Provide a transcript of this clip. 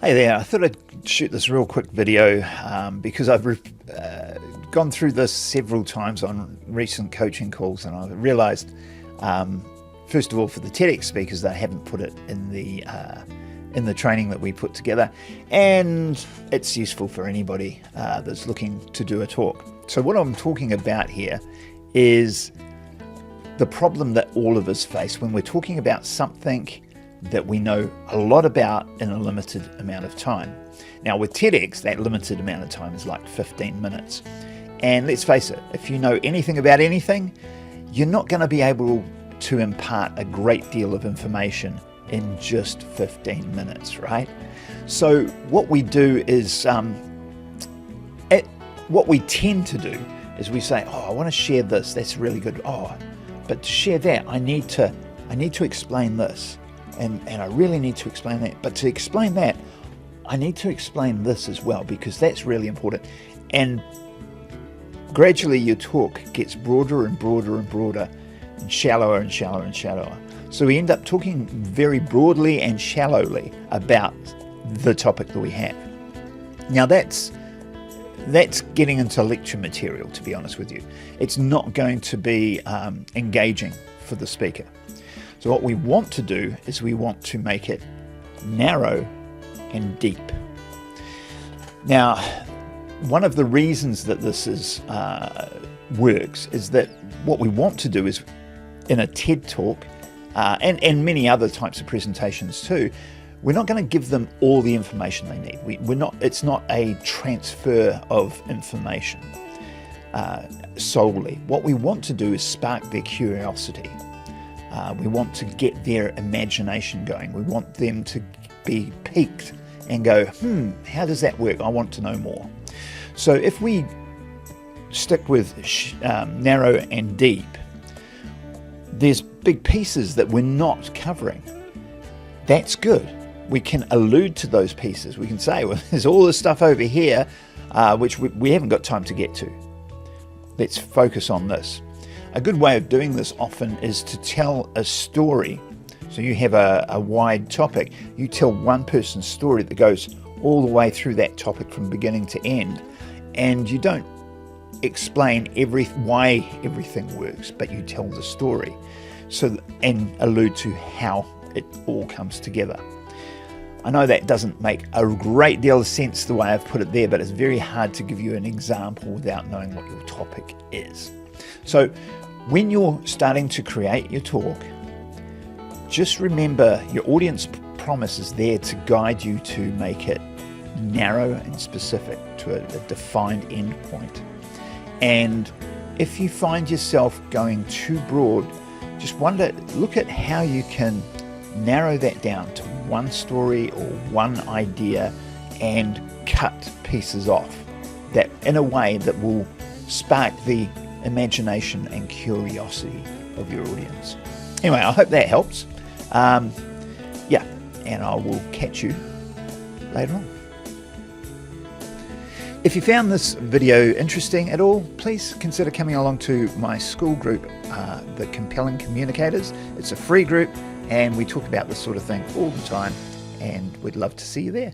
Hey there, I thought I'd shoot this real quick video because I've gone through this several times on recent coaching calls, and I've realized, first of all, for the TEDx speakers, they haven't put it in the training that we put together, and it's useful for anybody that's looking to do a talk. So what I'm talking about here is the problem that all of us face when we're talking about something that we know a lot about in a limited amount of time. Now with TEDx, that limited amount of time is like 15 minutes. And let's face it, if you know anything about anything, you're not going to be able to impart a great deal of information in just 15 minutes, right? So what we do is, what we tend to do is we say, oh, I want to share this, that's really good. Oh, but to share that, I need to explain this. And I really need to explain that. But to explain that, I need to explain this as well, because that's really important. And gradually your talk gets broader and broader and broader, and shallower and shallower and shallower. So we end up talking very broadly and shallowly about the topic that we have. Now that's getting into lecture material, to be honest with you. It's not going to be engaging for the speaker. So what we want to do is we want to make it narrow and deep. Now, one of the reasons that this works is that what we want to do is, in a TED talk and many other types of presentations too, we're not going to give them all the information they need. It's not a transfer of information solely. What we want to do is spark their curiosity. We want to get their imagination going. We want them to be piqued and go, how does that work? I want to know more. So if we stick with narrow and deep, there's big pieces that we're not covering. That's good. We can allude to those pieces. We can say, well, there's all this stuff over here, which we haven't got time to get to. Let's focus on this. A good way of doing this often is to tell a story. So you have a wide topic. You tell one person's story that goes all the way through that topic from beginning to end. And you don't explain why everything works, but you tell the story and allude to how it all comes together. I know that doesn't make a great deal of sense the way I've put it there, but it's very hard to give you an example without knowing what your topic is. So when you're starting to create your talk, just remember your audience promise is there to guide you to make it narrow and specific to a defined end point. And if you find yourself going too broad, just look at how you can narrow that down to one story or one idea and cut pieces off that in a way that will spark the imagination and curiosity of your audience. Anyway, I hope that helps. And I will catch you later on. If you found this video interesting at all, please consider coming along to my school group, The Compelling Communicators. It's a free group and we talk about this sort of thing all the time, and we'd love to see you there.